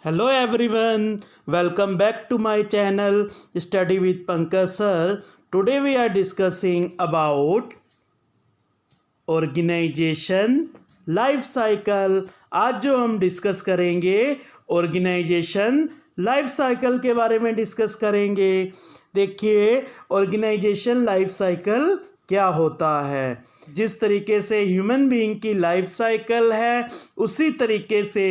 Hello everyone, welcome back to my channel Study with Pankaj Sir. Today we are discussing about organization life cycle. आज जो हम discuss करेंगे organisation life cycle के बारे में discuss करेंगे। देखिए ऑर्गेनाइजेशन लाइफ साइकिल क्या होता है। जिस तरीके से ह्यूमन बीइंग की लाइफ साइकिल है उसी तरीके से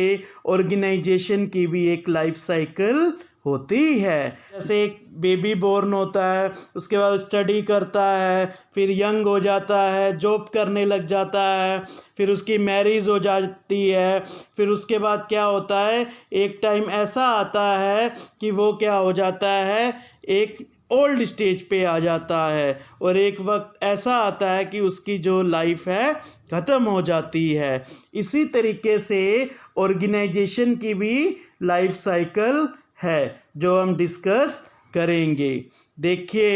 ऑर्गेनाइजेशन की भी एक लाइफ साइकिल होती है। जैसे एक बेबी बोर्न होता है, उसके बाद स्टडी करता है, फिर यंग हो जाता है, जॉब करने लग जाता है, फिर उसकी मैरिज हो जाती है, फिर उसके बाद क्या होता है, एक टाइम ऐसा आता है कि वो क्या हो जाता है, एक ओल्ड स्टेज पे आ जाता है, और एक वक्त ऐसा आता है कि उसकी जो लाइफ है ख़त्म हो जाती है। इसी तरीके से ऑर्गेनाइजेशन की भी लाइफ साइकिल है जो हम डिस्कस करेंगे। देखिए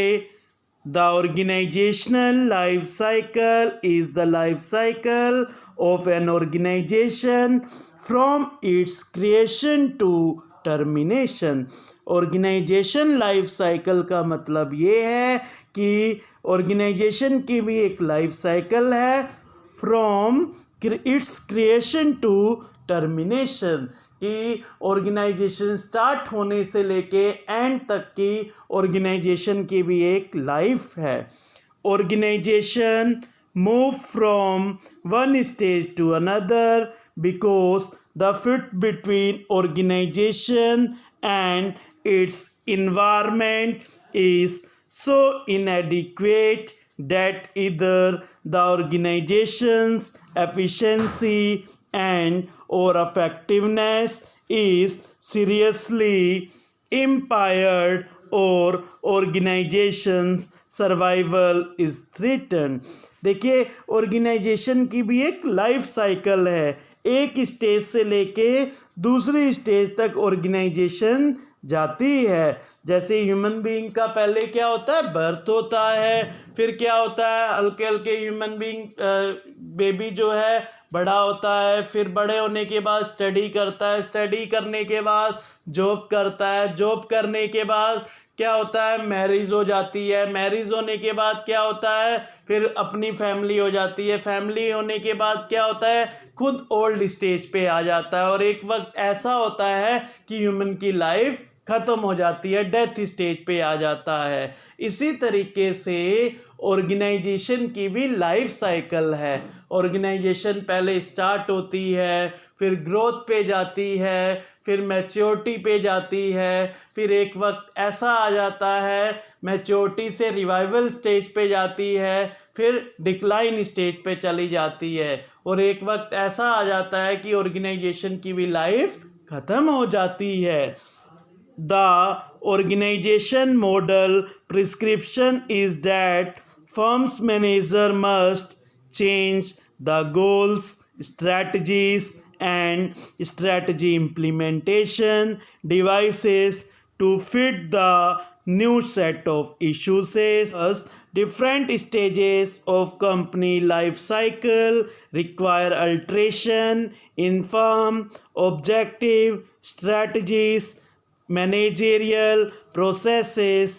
the organizational life cycle is the life cycle of an organization from its creation to termination. Organization life cycle का मतलब ये है कि ऑर्गेनाइजेशन की भी एक लाइफ साइकिल है from its creation to termination, कि ऑर्गेनाइजेशन स्टार्ट होने से लेके एंड तक की ऑर्गेनाइजेशन की भी एक लाइफ है। Organization move from one stage to another because the fit between organization and its environment is so inadequate that either the organization's efficiency and or effectiveness is seriously impaired or organization's survival is threatened। देखिए organisation की भी एक life cycle है। एक stage से लेके दूसरी stage तक ऑर्गेनाइजेशन जाती है। जैसे ह्यूमन बीइंग का पहले क्या होता है, बर्थ होता है, फिर क्या होता है, हल्के हल्के ह्यूमन बीइंग बेबी जो है बड़ा होता है, फिर बड़े होने के बाद स्टडी करता है, स्टडी करने के बाद जॉब करता है, जॉब करने के बाद क्या होता है, मैरिज हो जाती है, मैरिज होने के बाद क्या होता है, फिर अपनी फैमिली हो जाती है, फैमिली होने के बाद क्या होता है, खुद ओल्ड स्टेज पे आ जाता है, और एक वक्त ऐसा होता है कि ह्यूमन की लाइफ ख़त्म हो जाती है, डेथ स्टेज पे आ जाता है। इसी तरीके से ऑर्गेनाइजेशन की भी लाइफ साइकिल है। ऑर्गेनाइजेशन पहले स्टार्ट होती है, फिर ग्रोथ पे जाती है, फिर मैच्योरिटी पे जाती है, फिर एक वक्त ऐसा आ जाता है मैच्योरिटी से रिवाइवल स्टेज पे जाती है, फिर डिक्लाइन स्टेज पे चली जाती है, और एक वक्त ऐसा आ जाता है कि ऑर्गेनाइजेशन की भी लाइफ ख़त्म हो जाती है। The organization model prescription is that firm's manager must change the goals, strategies and strategy implementation devices to fit the new set of issues. Thus, different stages of company life cycle require alteration in firm objective strategies, managerial processes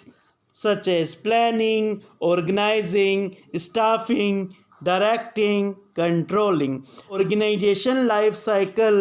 such as planning, organizing, staffing, directing, controlling। Organization life cycle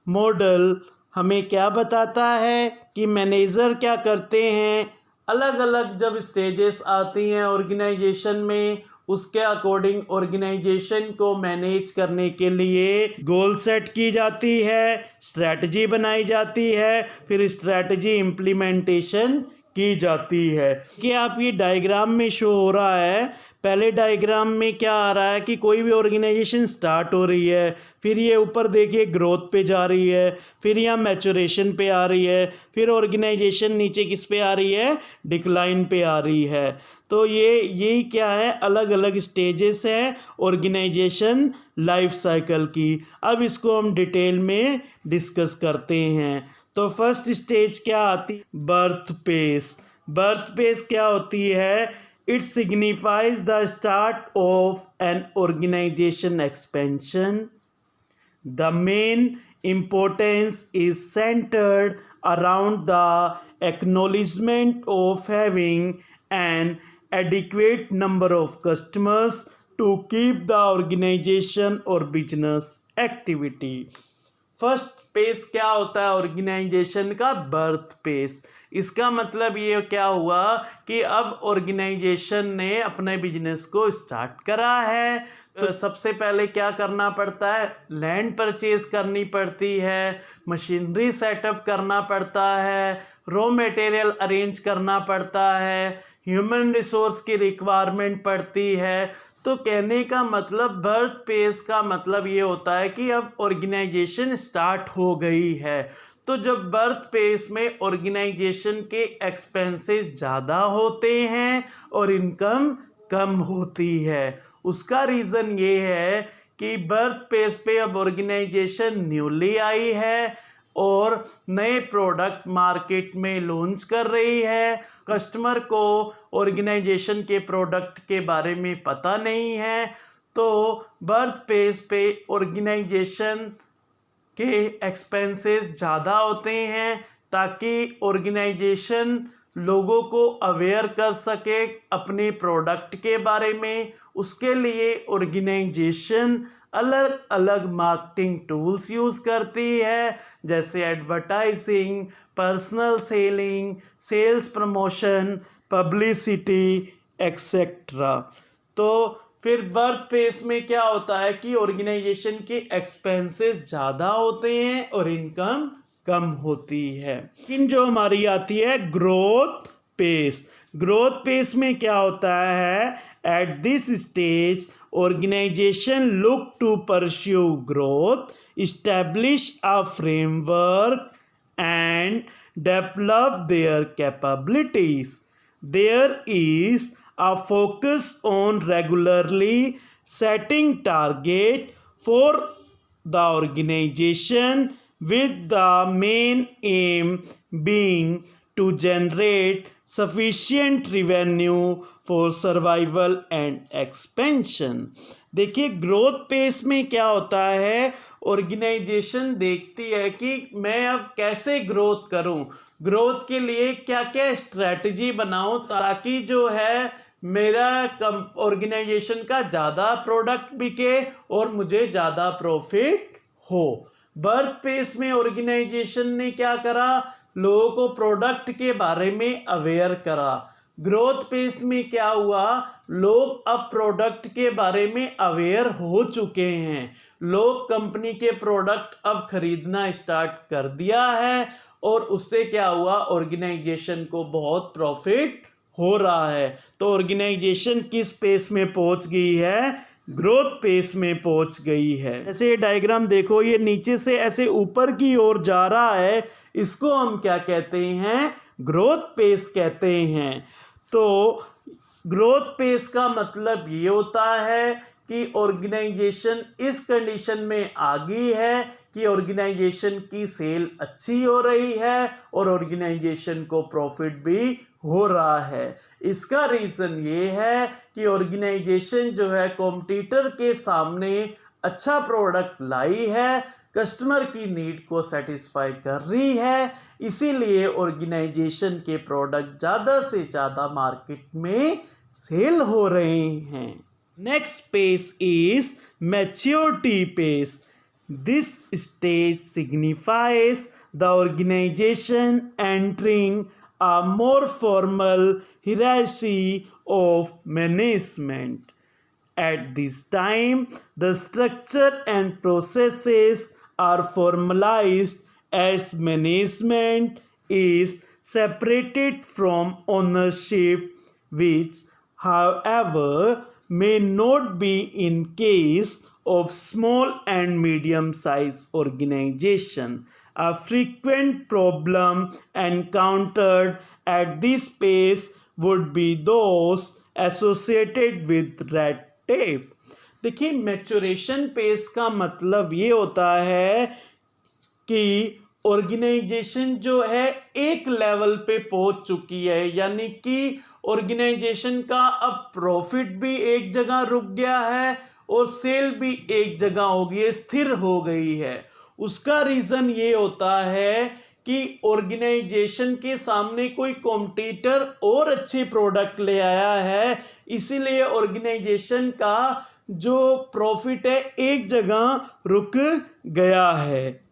model हमें क्या बताता है कि manager क्या करते हैं, अलग अलग जब स्टेजेस आती हैं ऑर्गेनाइजेशन में, उसके अकॉर्डिंग ऑर्गेनाइजेशन को मैनेज करने के लिए गोल सेट की जाती है, स्ट्रैटेजी बनाई जाती है, फिर स्ट्रैटेजी इम्प्लीमेंटेशन की जाती है। कि आप ये डायग्राम में शो हो रहा है, पहले डायग्राम में क्या आ रहा है कि कोई भी ऑर्गेनाइजेशन स्टार्ट हो रही है, फिर ये ऊपर देखिए ग्रोथ पे जा रही है, फिर यहाँ मैच्योरेशन पे आ रही है, फिर ऑर्गेनाइजेशन नीचे किस पे आ रही है, डिक्लाइन पे आ रही है। तो यही क्या है, अलग अलग स्टेजेस हैं ऑर्गेनाइजेशन लाइफ साइकिल की। अब इसको हम डिटेल में डिस्कस करते हैं। तो फर्स्ट स्टेज क्या आती, बर्थ पेस। बर्थ पेस क्या होती है, it signifies the start of an organization expansion. The main importance is centered around the acknowledgement of having an adequate number of customers to keep the organization or business activity. First phase क्या होता है organization का? Birth phase. इसका मतलब ये क्या हुआ कि अब ऑर्गेनाइजेशन ने अपने बिजनेस को स्टार्ट करा है, तो सबसे पहले क्या करना पड़ता है? लैंड परचेज करनी पड़ती है, मशीनरी सेटअप करना पड़ता है, रॉ मटेरियल अरेंज करना पड़ता है, ह्यूमन रिसोर्स की रिक्वायरमेंट पड़ती है। तो कहने का मतलब बर्थ पेस का मतलब ये होता है कि अब ऑर्गेनाइजेशन स्टार्ट हो गई है। तो जब बर्थ पेस में ऑर्गेनाइजेशन के एक्सपेंसेस ज़्यादा होते हैं और इनकम कम होती है, उसका रीज़न ये है कि बर्थ पेस पे अब ऑर्गेनाइजेशन न्यूली आई है और नए प्रोडक्ट मार्केट में लॉन्च कर रही है। कस्टमर को ऑर्गेनाइजेशन के प्रोडक्ट के बारे में पता नहीं है, तो बर्थ पेस पे ऑर्गेनाइजेशन के एक्सपेंसेस ज़्यादा होते हैं ताकि ऑर्गेनाइजेशन लोगों को अवेयर कर सके अपने प्रोडक्ट के बारे में। उसके लिए ऑर्गेनाइजेशन अलग अलग मार्केटिंग टूल्स यूज़ करती है, जैसे advertising, personal selling, sales promotion, publicity etcetera. तो फिर बर्थ पेस में क्या होता है कि ऑर्गेनाइजेशन के एक्सपेंसेस ज़्यादा होते हैं और इनकम कम होती है। लेकिन जो हमारी आती है ग्रोथ पेस, ग्रोथ पेस में क्या होता है? At this stage organization look to pursue growth, establish a framework and develop their capabilities. There is a focus on regularly setting target for the organization with the main aim being to generate sufficient revenue for survival and expansion. देखिए growth pace में क्या होता है, organisation देखती है कि मैं अब कैसे ग्रोथ करूं, ग्रोथ के लिए क्या क्या स्ट्रेटजी बनाऊं ताकि जो है मेरा ऑर्गेनाइजेशन का ज़्यादा प्रोडक्ट बिके और मुझे ज़्यादा प्रॉफिट हो। बर्थ पेस में ऑर्गेनाइजेशन ने क्या करा? लोगों को प्रोडक्ट के बारे में अवेयर करा। ग्रोथ पेस में क्या हुआ? लोग अब प्रोडक्ट के बारे में अवेयर हो चुके हैं, लोग कंपनी के प्रोडक्ट अब खरीदना स्टार्ट कर दिया है और उससे क्या हुआ? ऑर्गेनाइजेशन को बहुत प्रॉफिट हो रहा है। तो ऑर्गेनाइजेशन किस पेस में पहुंच गई है? ग्रोथ पेस में पहुंच गई है। जैसे ये डायग्राम देखो, ये नीचे से ऐसे ऊपर की ओर जा रहा है, इसको हम क्या कहते हैं? ग्रोथ पेस कहते हैं। तो ग्रोथ पेस का मतलब ये होता है कि ऑर्गेनाइजेशन इस कंडीशन में आ गई है कि ऑर्गेनाइजेशन की सेल अच्छी हो रही है और ऑर्गेनाइजेशन को प्रॉफिट भी हो रहा है। इसका रीज़न ये है कि ऑर्गेनाइजेशन जो है कॉम्पिटिटर के सामने अच्छा प्रोडक्ट लाई है, कस्टमर की नीड को सेटिस्फाई कर रही है, इसीलिए ऑर्गेनाइजेशन के प्रोडक्ट ज़्यादा से ज़्यादा मार्केट में सेल हो रहे हैं। Next phase is maturity phase. This stage signifies the organization entering a more formal hierarchy of management. At this time, the structure and processes are formalized as management is separated from ownership, which, however, may not be in case of small and medium-sized organization. A frequent problem encountered at this phase would be those associated with red tape. देखिए maturation pace का मतलब ये होता है कि organisation जो है एक लेवल पे पहुंच चुकी है, यानी कि ऑर्गेनाइजेशन का अब प्रॉफिट भी एक जगह रुक गया है और सेल भी एक जगह हो गई है, स्थिर हो गई है। उसका रीज़न ये होता है कि ऑर्गेनाइजेशन के सामने कोई कॉम्पिटिटर और अच्छे प्रोडक्ट ले आया है, इसीलिए ऑर्गेनाइजेशन का जो प्रॉफिट है एक जगह रुक गया है।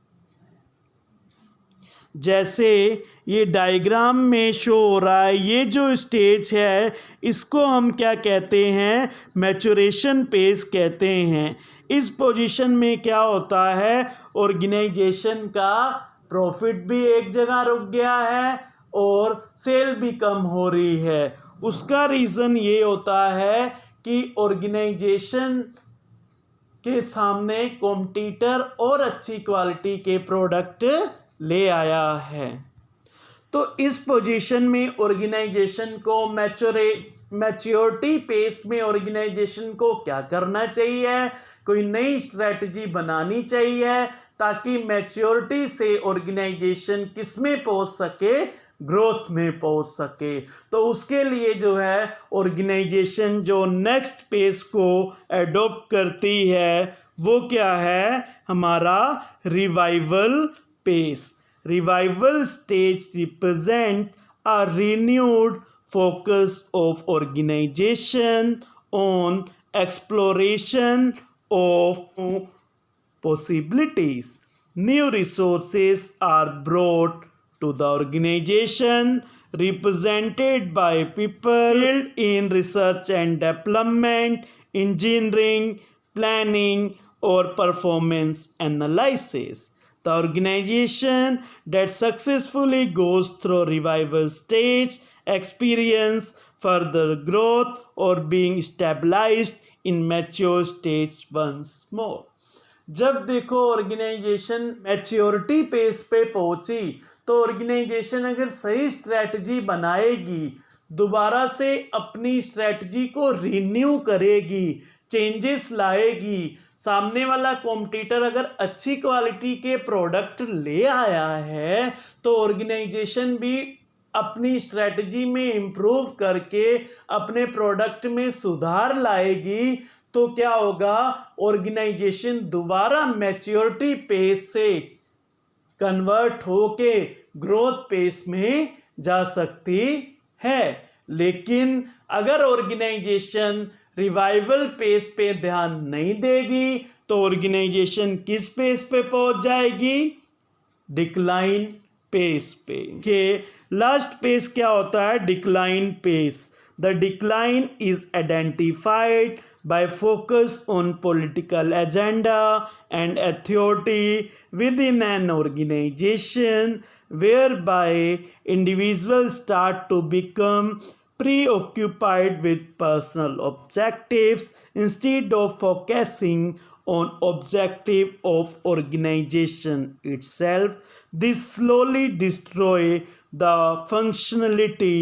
जैसे ये डायग्राम में शो हो रहा है, ये जो स्टेज है इसको हम क्या कहते हैं, मैच्योरेशन फेज कहते हैं। इस पोजीशन में क्या होता है, ऑर्गेनाइजेशन का प्रॉफिट भी एक जगह रुक गया है और सेल भी कम हो रही है। उसका रीज़न ये होता है कि ऑर्गेनाइजेशन के सामने कॉम्पिटिटर और अच्छी क्वालिटी के प्रोडक्ट ले आया है। तो इस पोजीशन में ऑर्गेनाइजेशन को मैच्योरिटी पेस में ऑर्गेनाइजेशन को क्या करना चाहिए, कोई नई स्ट्रेटजी बनानी चाहिए ताकि मैच्योरिटी से ऑर्गेनाइजेशन किस में पहुंच सके, ग्रोथ में पहुंच सके। तो उसके लिए जो है ऑर्गेनाइजेशन जो नेक्स्ट पेस को एडॉप्ट करती है वो क्या है, हमारा revival phase. Revival stage represent a renewed focus of organization on exploration of possibilities. New resources are brought to the organization represented by people in research and development, engineering, planning, or performance analysis. The organization that successfully goes through revival stage experience further growth or being stabilized in mature stage once more. जब देखो organisation maturity pace पे पहुंची तो organisation अगर सही strategy बनाएगी, दोबारा से अपनी स्ट्रेटजी को रिन्यू करेगी, चेंजेस लाएगी, सामने वाला कॉम्पिटिटर अगर अच्छी क्वालिटी के प्रोडक्ट ले आया है तो ऑर्गेनाइजेशन भी अपनी स्ट्रेटजी में इम्प्रूव करके अपने प्रोडक्ट में सुधार लाएगी। तो क्या होगा, ऑर्गेनाइजेशन दोबारा मैच्योरिटी पेस से कन्वर्ट होके ग्रोथ पेस में जा सकती है। लेकिन अगर ऑर्गेनाइजेशन रिवाइवल पेस पे ध्यान नहीं देगी तो ऑर्गेनाइजेशन किस पेस पे पहुंच जाएगी, डिक्लाइन पेस पे। के लास्ट पेस क्या होता है, decline phase. The decline is identified by focus on political agenda and authority within an organization, whereby individuals start to become preoccupied with personal objectives instead of focusing on objective of organization itself. This slowly destroy the functionality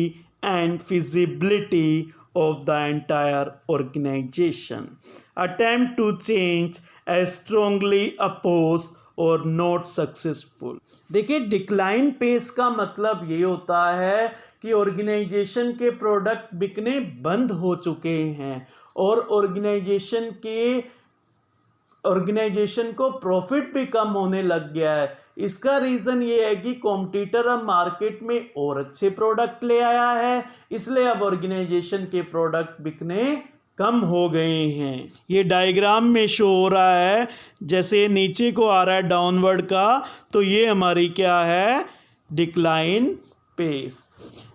and feasibility of the entire organization. Attempt to change as strongly opposed or not successful. देखिए, decline pace का मतलब ये होता है कि organisation के product बिकने बंद हो चुके हैं और ऑर्गेनाइजेशन को प्रॉफिट भी कम होने लग गया है। इसका रीज़न ये है कि कॉम्पिटिटर अब मार्केट में और अच्छे प्रोडक्ट ले आया है, इसलिए अब ऑर्गेनाइजेशन के प्रोडक्ट बिकने कम हो गए हैं। ये डायग्राम में शो हो रहा है, जैसे नीचे को आ रहा है डाउनवर्ड का, तो ये हमारी क्या है, डिक्लाइन पेस।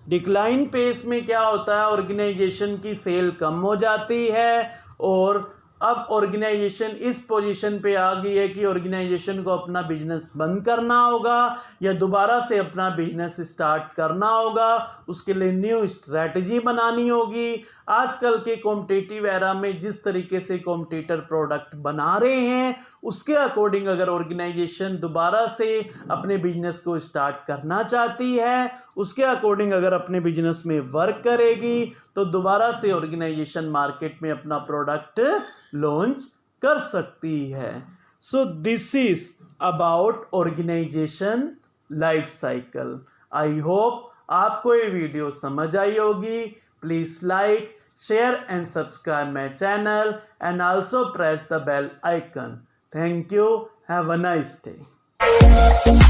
डिक्लाइन पेस में क्या होता है, ऑर्गेनाइजेशन की सेल कम हो जाती है और अब ऑर्गेनाइजेशन इस पोजीशन पे आ गई है कि ऑर्गेनाइजेशन को अपना बिजनेस बंद करना होगा या दोबारा से अपना बिजनेस स्टार्ट करना होगा। उसके लिए न्यू स्ट्रैटेजी बनानी होगी। आजकल के कॉम्पिटिटिव एरा में जिस तरीके से कॉम्पिटिटर प्रोडक्ट बना रहे हैं उसके अकॉर्डिंग अगर ऑर्गेनाइजेशन दोबारा से अपने बिजनेस को स्टार्ट करना चाहती है, उसके अकॉर्डिंग अगर अपने बिजनेस में वर्क करेगी तो दोबारा से ऑर्गेनाइजेशन मार्केट में अपना प्रोडक्ट लॉन्च कर सकती है। So this is about organization life cycle. I hope आपको ये वीडियो समझ आई होगी। Please like, share and subscribe my channel and also press the bell icon. Thank you. Have a nice day. है।